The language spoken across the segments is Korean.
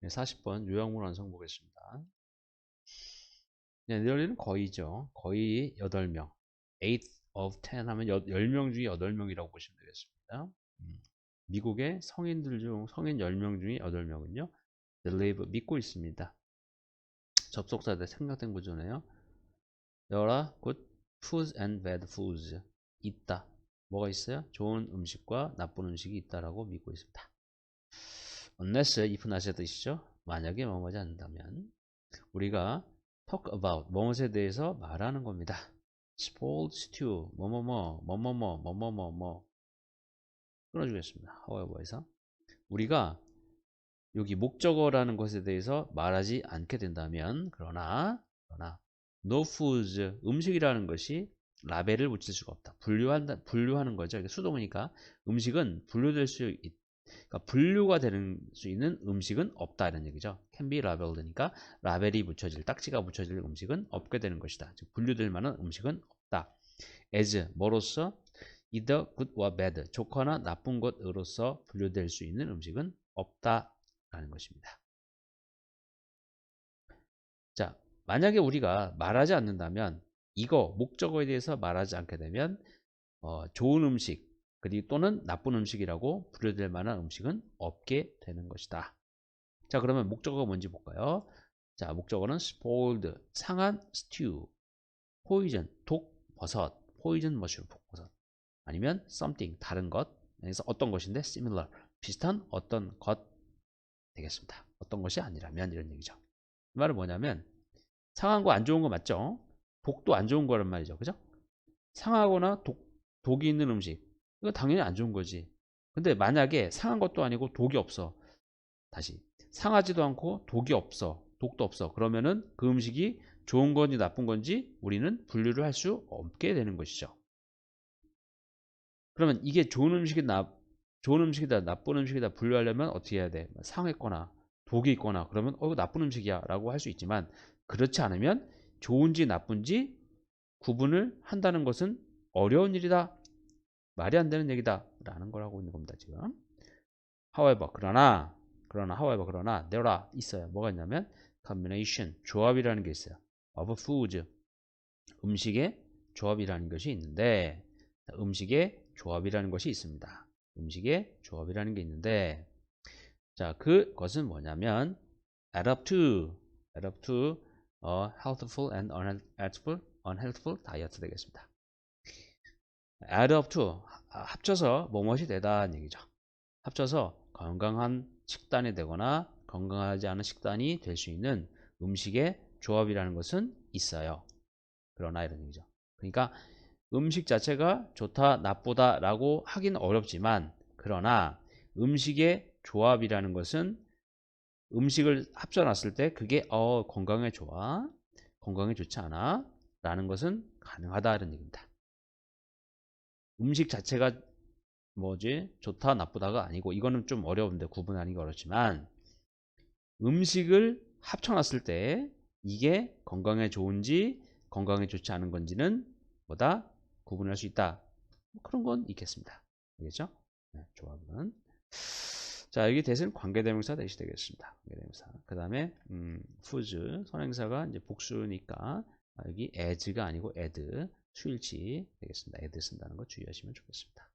40번 요약문 완성 보겠습니다. nearly는 거의죠. 거의 8명. 8 of 10 하면 10명 중에 8명이라고 보시면 되겠습니다. 미국의 성인들 중 성인 10명 중에 8명은요. believe 믿고 있습니다. 접속사대 생략된 구조네요. There are good foods and bad foods. 있다. 뭐가 있어요? 좋은 음식과 나쁜 음식이 있다라고 믿고 있습니다. unless if not의 뜻이죠. 만약에 뭐뭐지 않는다면 우리가 talk about 뭐뭐에 대해서 말하는 겁니다. spoiled stew 뭐뭐뭐 끊어주겠습니다. however에서 우리가 여기 목적어라는 것에 대해서 말하지 않게 된다면 그러나 no foods 음식이라는 것이 라벨을 붙일 수가 없다. 분류하는 거죠. 이게 수동이니까 음식은 분류될 수 그러니까 분류가 되는 수 있는 음식은 없다 이런 얘기죠. can be labelled니까 라벨이 붙여질 딱지가 붙여질 음식은 없게 되는 것이다. 즉 분류될 만한 음식은 없다. as 뭐로서 either good와 bad 좋거나 나쁜 것으로서 분류될 수 있는 음식은 없다라는 것입니다. 자, 만약에 우리가 말하지 않는다면 이거 목적어에 대해서 말하지 않게 되면 좋은 음식 그리고 또는 나쁜 음식이라고 분류될 만한 음식은 없게 되는 것이다. 자, 그러면 목적어가 뭔지 볼까요? 자, 목적어는 spoiled 상한 stew, poison 독버섯, poison mushroom 독버섯 아니면 something 다른 것 그래서 어떤 것인데 similar 비슷한 어떤 것 되겠습니다. 어떤 것이 아니라면 이런 얘기죠. 이 말은 뭐냐면 상한 거 안 좋은 거 맞죠? 독도 안 좋은 거란 말이죠. 그죠? 상하거나 독이 있는 음식 이거 당연히 안 좋은 거지. 근데 만약에 상한 것도 아니고 독이 없어. 다시 상하지도 않고 독이 없어. 독도 없어. 그러면은 그 음식이 좋은 건지 나쁜 건지 우리는 분류를 할 수 없게 되는 것이죠. 그러면 이게 좋은 음식이다 나쁜 음식이다 분류하려면 어떻게 해야 돼? 상했거나 독이 있거나 그러면 나쁜 음식이야 라고 할 수 있지만 그렇지 않으면 좋은지 나쁜지 구분을 한다는 것은 어려운 일이다. 말이 안 되는 얘기다. 라는 걸 하고 있는 겁니다. 지금. however 그러나 there are 있어요. 뭐가 있냐면 combination 조합이라는 게 있어요. of foods 음식의 조합이라는 것이 있는데 음식의 조합이라는 것이 있습니다. 음식의 조합이라는 게 있는데 자 그것은 뭐냐면 add up to healthful and unhealthful diet 되겠습니다. add up to 합쳐서 뭐뭇이 되다는 얘기죠. 합쳐서 건강한 식단이 되거나 건강하지 않은 식단이 될 수 있는 음식의 조합이라는 것은 있어요. 그러나 이런 얘기죠. 그러니까 음식 자체가 좋다 나쁘다 라고 하긴 어렵지만 그러나 음식의 조합이라는 것은 음식을 합쳐놨을 때 그게 건강에 좋아 건강에 좋지 않아 라는 것은 가능하다 이런 얘기입니다. 음식 자체가 뭐지 좋다 나쁘다가 아니고 이거는 좀 어려운데 구분하기가 어렵지만 음식을 합쳐놨을 때 이게 건강에 좋은지 건강에 좋지 않은 건지는 뭐다 구분할 수 있다 그런 건 있겠습니다. 알겠죠? 네, 조합은 자 여기 대신 관계대명사 대시 되겠습니다. 관계대명사 그 다음에 foods 선행사가 이제 복수니까 여기 as가 아니고 add 수일치 되겠습니다. add 쓴다는 거 주의하시면 좋겠습니다.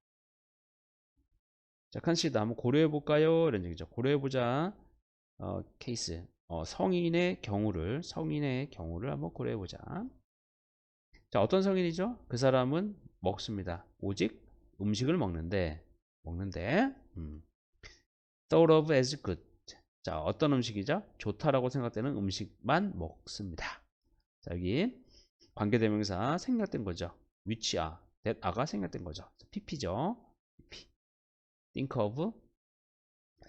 자, 칸시다 한번 고려해 볼까요? 이런 얘기죠. 고려해 보자. 케이스. 성인의 경우를 한번 고려해 보자. 자, 어떤 성인이죠? 그 사람은 먹습니다. 오직 음식을 먹는데 thought of as good. 자, 어떤 음식이죠? 좋다라고 생각되는 음식만 먹습니다. 자, 여기 관계대명사 생략된 거죠. which are, that are가 생략된 거죠. pp죠. pp. think of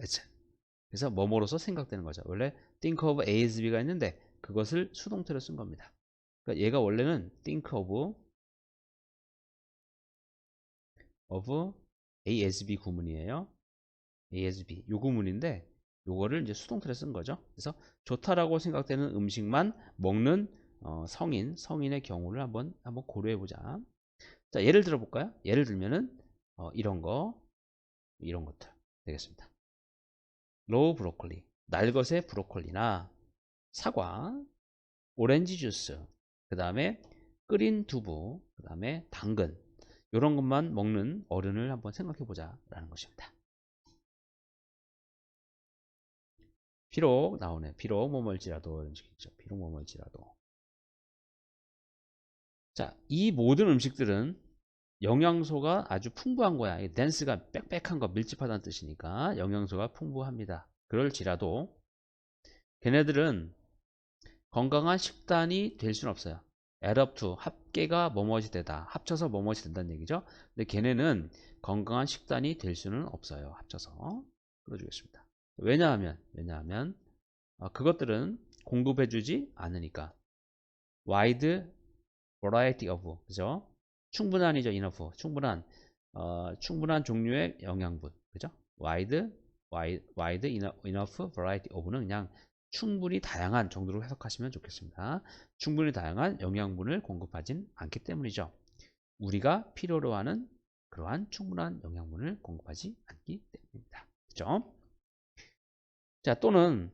as. 그래서 뭐뭐로서 생각되는 거죠. 원래 think of A as B가 있는데 그것을 수동태로 쓴 겁니다. 그러니까 얘가 원래는 think of A as B 구문이에요. A as B 요 구문인데 요거를 이제 수동태로 쓴 거죠. 그래서 좋다라고 생각되는 음식만 먹는 성인의 경우를 한번 고려해 보자. 자, 예를 들어 볼까요? 예를 들면은 이런 것들 되겠습니다. 로우 브로콜리 날것의 브로콜리나 사과, 오렌지 주스, 그 다음에 끓인 두부, 그 다음에 당근, 이런 것만 먹는 어른을 한번 생각해 보자 라는 것입니다. 비록 나오네. 비록 뭐뭐일지라도 음식이죠. 비록 뭐뭐일지라도. 자, 이 모든 음식들은 영양소가 아주 풍부한 거야. 이 덴스가 빽빽한 거, 밀집하다는 뜻이니까 영양소가 풍부합니다. 그럴지라도 걔네들은 건강한 식단이 될 수는 없어요. add up to, 합계가 뭐뭐이 되다. 합쳐서 뭐뭐이 된다는 얘기죠. 근데 걔네는 건강한 식단이 될 수는 없어요. 합쳐서. 풀어주겠습니다. 왜냐하면 그것들은 공급해주지 않으니까. wide variety of, 그죠? 충분한이죠. enough. 충분한 종류의 영양분, 그죠? wide enough variety of는 그냥 충분히 다양한 정도로 해석하시면 좋겠습니다. 충분히 다양한 영양분을 공급하진 않기 때문이죠. 우리가 필요로 하는 그러한 충분한 영양분을 공급하지 않기 때문입니다. 그죠? 자, 또는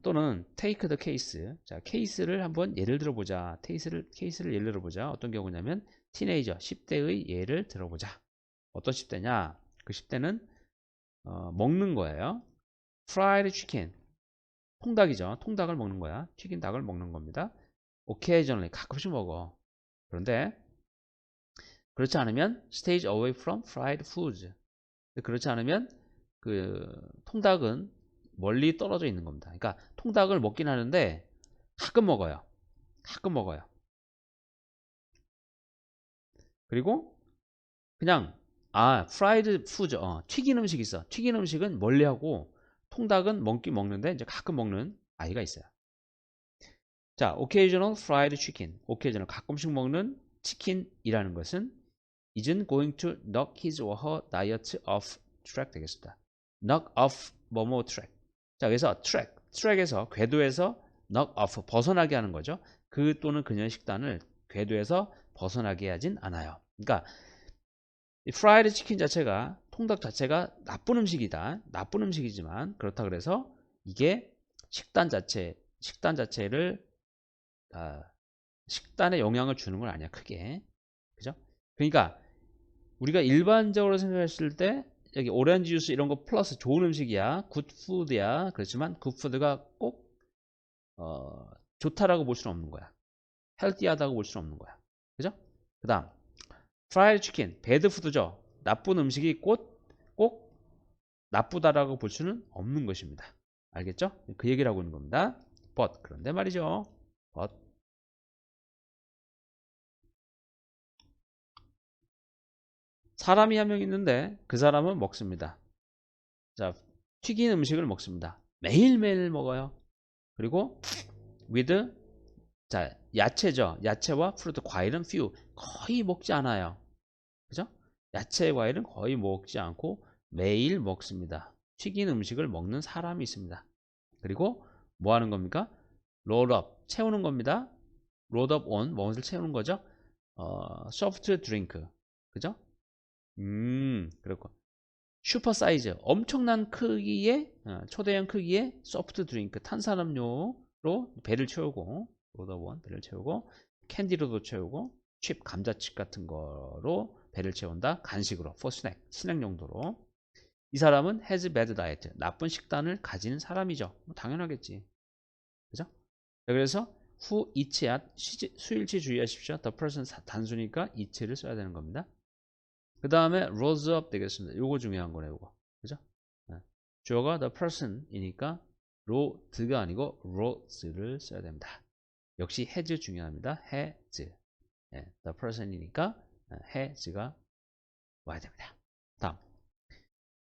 take the case. 자, 케이스를 한번 예를 들어보자. 케이스를 예를 들어보자. 어떤 경우냐면 티네이저 10대의 예를 들어보자. 어떤 10대냐? 그 10대는 먹는 거예요. fried chicken. 통닭이죠. 통닭을 먹는 거야. 튀긴 닭을 먹는 겁니다. occasionally 가끔씩 먹어. 그런데 그렇지 않으면 stage away from fried foods. 그렇지 않으면 그 통닭은 멀리 떨어져 있는 겁니다. 그러니까 통닭을 먹긴 하는데 가끔 먹어요. 가끔 먹어요. 그리고 그냥 프라이드 푸드, 튀긴 음식 있어. 튀긴 음식은 멀리하고 통닭은 먹긴 먹는데 이제 가끔 먹는 아이가 있어요. 자, occasional fried chicken. occasional 가끔씩 먹는 치킨이라는 것은 isn't going to knock his or her diet off track 되겠습니다. knock off 뭐뭐 track. 자, 그래서 트랙에서 궤도에서 knock off 벗어나게 하는 거죠. 그 또는 그녀의 식단을 궤도에서 벗어나게 하진 않아요. 그러니까 이 프라이드 치킨 자체가 통닭 자체가 나쁜 음식이다. 나쁜 음식이지만 그렇다 그래서 이게 식단 자체를 식단에 영향을 주는 건 아니야. 크게. 그죠? 그러니까 우리가 일반적으로 생각했을 때 여기 오렌지 주스 이런 거 플러스 좋은 음식이야. 굿푸드야. 그렇지만 굿푸드가 꼭 좋다라고 볼 수는 없는 거야. 헬티하다고 볼 수는 없는 거야. 그죠? 그 다음 프라이드 치킨, 배드푸드죠. 나쁜 음식이 꼭 나쁘다라고 볼 수는 없는 것입니다. 알겠죠? 그 얘기를 하고 있는 겁니다. but 그런데 말이죠. but 사람이 한 명 있는데 그 사람은 먹습니다. 자, 튀긴 음식을 먹습니다. 매일매일 먹어요. 그리고 with 자, 야채죠. 야채와 프루트, 과일은 few. 거의 먹지 않아요. 그죠? 야채, 과일은 거의 먹지 않고 매일 먹습니다. 튀긴 음식을 먹는 사람이 있습니다. 그리고 뭐 하는 겁니까? roll up, 채우는 겁니다. roll up on, 무엇을 채우는 거죠? soft drink. 그죠? 그렇고. 슈퍼 사이즈, 엄청난 크기의, 초대형 크기의 소프트 드링크, 탄산음료로 배를 채우고, 로더원 배를 채우고, 캔디로도 채우고, 칩, 감자칩 같은 거로 배를 채운다. 간식으로, for snack, 스낵 용도로. 이 사람은 has bad diet, 나쁜 식단을 가진 사람이죠. 뭐 당연하겠지. 그죠? 그래서 who eats at, 수일치 주의하십시오. the person 단수니까 eat를 써야 되는 겁니다. 그 다음에 rose up 되겠습니다. 요거 중요한 거네, 요거. 그죠? 주어가 the person이니까 rose가 아니고 rose를 써야 됩니다. 역시 has 중요합니다. has. the person이니까 has가 와야 됩니다. 다음.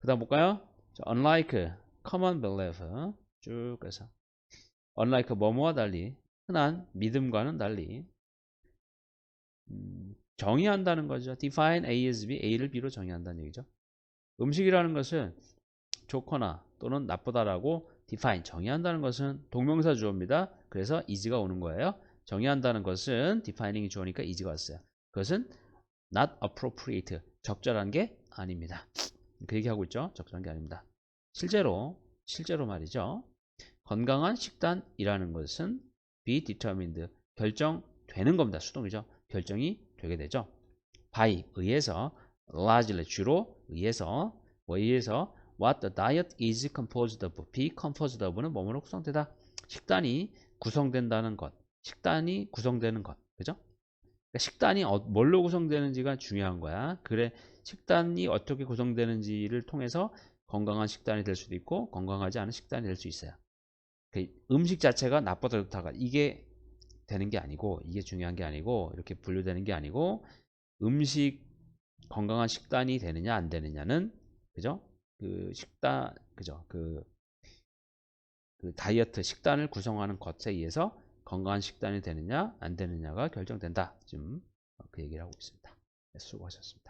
그 다음 볼까요? unlike, common belief. 쭉 해서. unlike 뭐뭐와 달리, 흔한 믿음과는 달리, 정의한다는 거죠. define A as B, A를 B로 정의한다는 얘기죠. 음식이라는 것은 좋거나 또는 나쁘다라고 define, 정의한다는 것은 동명사 주어입니다. 그래서 is가 오는 거예요. 정의한다는 것은 defining이 주어니까 is가 왔어요. 그것은 not appropriate, 적절한 게 아닙니다. 그 얘기하고 있죠. 적절한 게 아닙니다. 실제로 말이죠. 건강한 식단이라는 것은 be determined, 결정되는 겁니다. 수동이죠. 결정이 되게 되죠. by, 의해서, largely, 주로, 의해서, 뭐에 의해서, what the diet is composed of, be composed of는 뭐뭐로 구성되다. 식단이 구성된다는 것, 식단이 구성되는 것, 그죠? 그러니까 식단이 뭘로 구성되는지가 중요한 거야. 그래, 식단이 어떻게 구성되는지를 통해서 건강한 식단이 될 수도 있고 건강하지 않은 식단이 될 수 있어요. 그 음식 자체가 나쁘다 좋다가 이게 되는 게 아니고, 이게 중요한 게 아니고, 이렇게 분류되는 게 아니고, 음식 건강한 식단이 되느냐 안 되느냐는, 그죠? 그 식단, 그죠? 그 다이어트 식단을 구성하는 것에 의해서 건강한 식단이 되느냐 안 되느냐가 결정된다. 지금 그 얘기를 하고 있습니다. 네, 수고하셨습니다.